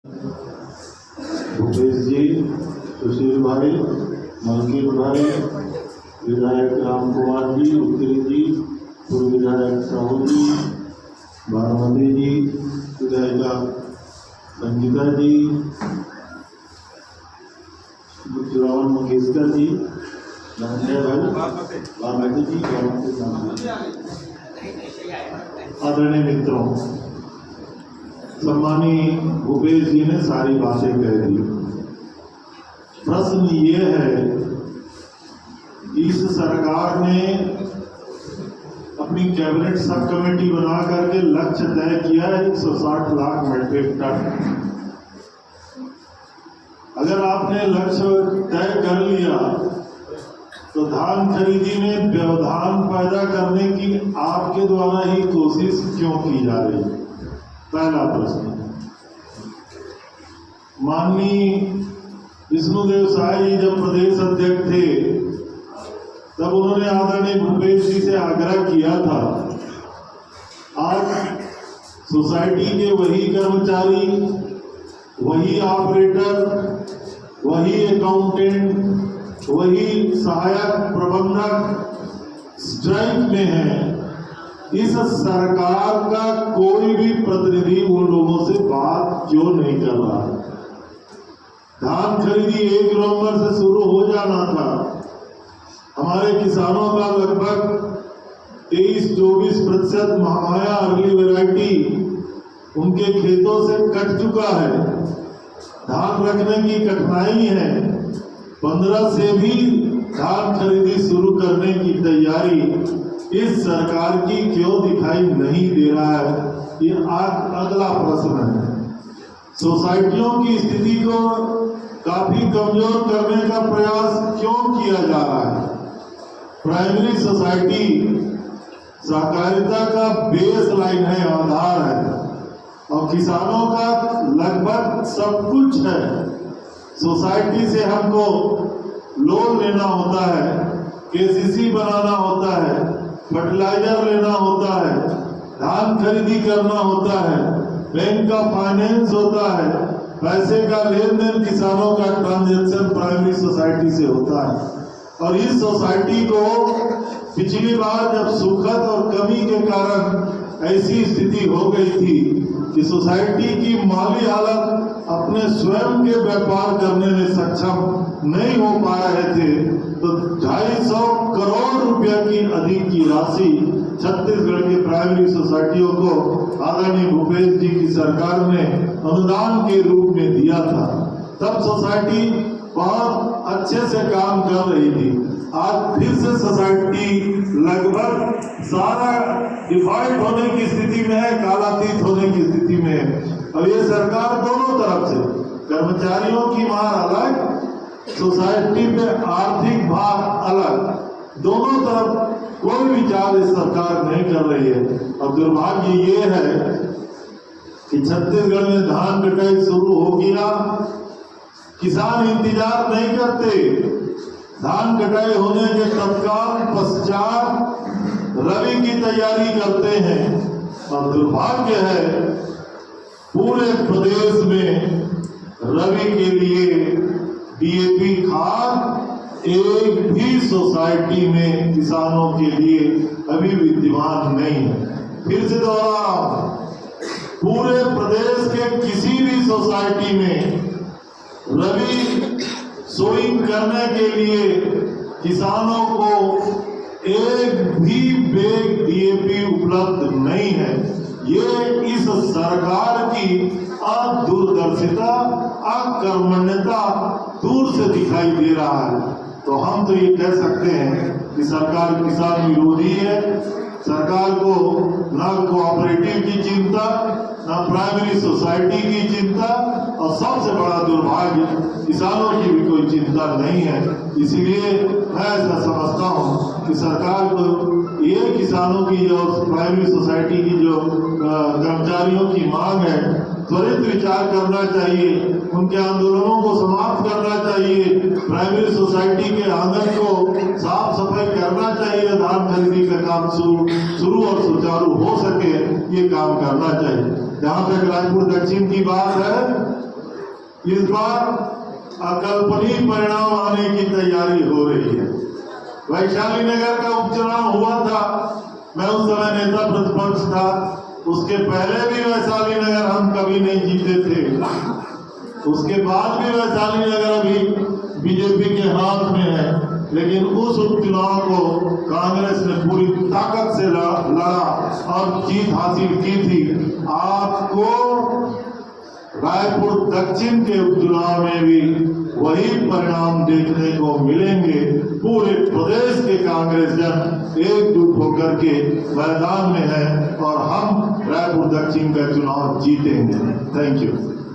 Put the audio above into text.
भूपेश जी, सुशील भाई, मलकिन भाई, विधायक राम कुमार जी, उत्तरी जी, पूर्व विधायक साहू जी, बारामती जी, विधायिका संगीता जी, श्रावण मंगेशकर जी, नंदे भाई, बारामती जी, आदरणीय मित्रों, सम्मानी भूपेश जी ने सारी बातें कह दी। प्रश्न ये है, इस सरकार ने अपनी कैबिनेट सब कमेटी बना करके लक्ष्य तय किया है 160 लाख मेट्रिक टन। अगर आपने लक्ष्य तय कर लिया तो धान खरीदी में व्यवधान पैदा करने की आपके द्वारा ही कोशिश क्यों की जा रही है? पहला प्रश्न। माननीय विष्णुदेव साय जी जब प्रदेश अध्यक्ष थे तब उन्होंने आदरणीय भूपेश जी से आग्रह किया था, आज सोसाइटी के वही कर्मचारी, वही ऑपरेटर, वही अकाउंटेंट, वही सहायक प्रबंधक स्ट्राइक में है। इस सरकार का कोई भी प्रतिनिधि उन लोगों से बात क्यों नहीं कर रहा? धान खरीदी 1 नवंबर से शुरू हो जाना था। हमारे किसानों का लगभग 23-24% महामाया अर्ली वैरायटी उनके खेतों से कट चुका है। धान रखने की कठिनाई है। 15 से भी धान खरीदी शुरू करने की तैयारी इस सरकार की क्यों दिखाई नहीं दे रहा है? ये अगला प्रश्न है। सोसाइटियों की स्थिति को काफी कमजोर करने का प्रयास क्यों किया जा रहा है? प्राइमरी सोसाइटी सहकारिता का बेस लाइन है, आधार है, और किसानों का लगभग सब कुछ है। सोसाइटी से हमको लोन लेना होता है, केसीसी बनाना होता है, फर्टिलाइजर लेना होता है, धान खरीदी करना होता है, बैंक का फाइनेंस होता है, पैसे का लेन देन किसानों का ट्रांजैक्शन प्राइमरी सोसाइटी से होता है। और इस सोसाइटी को पिछली बार जब सुखद और कमी के कारण ऐसी स्थिति हो गई थी कि सोसाइटी की माली हालत अपने स्वयं के व्यापार करने में सक्षम नहीं हो पा रहे थे, तो 250 करोड़ रुपया की अधिक की राशि छत्तीसगढ़ के प्राइमरी सोसाइटियों को आदरणीय भूपेश जी की सरकार ने अनुदान के रूप में दिया था। तब सोसाइटी बहुत अच्छे से काम कर रही थी। आज फिर से सोसाइटी लगभग सारा डिफॉल्ट होने की स्थिति में है, कालातीत होने की स्थिति में है। अब ये सरकार दोनों तरफ से, कर्मचारियों की मार अलग, सोसाइटी पे आर्थिक भार अलग, दोनों तरफ कोई विचार इस सरकार नहीं कर रही है। और दुर्भाग्य ये है कि छत्तीसगढ़ में धान कटाई शुरू हो गया, किसान इंतजार नहीं करते। धान कटाई होने के तत्काल पश्चात रबी की तैयारी करते हैं। और दुर्भाग्य है, पूरे प्रदेश में रबी के लिए डीएपी खाद एक भी सोसाइटी में किसानों के लिए अभी विद्यमान नहीं है। फिर से दोहरा रहा हूं, पूरे प्रदेश के किसी भी सोसाइटी में रबी सोइंग करने के लिए किसानों को एक भी बैग डीएपी उपलब्ध नहीं है। ये इस सरकार की अदूरदर्शिता, अकर्मण्यता दूर से दिखाई दे रहा है। तो हम तो ये कह सकते हैं कि सरकार किसान विरोधी है। सरकार को ना कोऑपरेटिव की चिंता, ना प्राइमरी सोसाइटी की चिंता, और सबसे बड़ा दुर्भाग्य किसानों की भी कोई चिंता नहीं है। इसीलिए मैं ऐसा समझता हूँ कि सरकार को ये किसानों की जो प्राइमरी सोसाइटी की जो कर्मचारियों की मांग है, त्वरित विचार करना चाहिए, उनके आंदोलनों को समाप्त करना चाहिए, प्राइमरी सोसाइटी के आंगन को साफ सफाई करना चाहिए, धान खरीदी का काम शुरू और सुचारू हो सके ये काम करना चाहिए। जहाँ तक रायपुर दक्षिण की बात है, इस बार अकल्पनीय परिणाम आने की तैयारी हो रही है। वैशाली नगर का उपचुनाव हुआ था, मैं उस समय नेता प्रतिपक्ष था। उसके पहले भी वैशाली नगर हम कभी नहीं जीते थे, उसके बाद भी वैशाली नगर अभी बीजेपी के हाथ में है। लेकिन उस उपचुनाव को कांग्रेस ने पूरी ताकत से लड़ा और जीत हासिल की थी। आपको रायपुर दक्षिण के उपचुनाव में भी वही परिणाम देखने को मिलेंगे। पूरे प्रदेश के कांग्रेस जन एकजुट होकर के मैदान में है और हम रायपुर दक्षिण का चुनाव जीतेंगे। Thank you.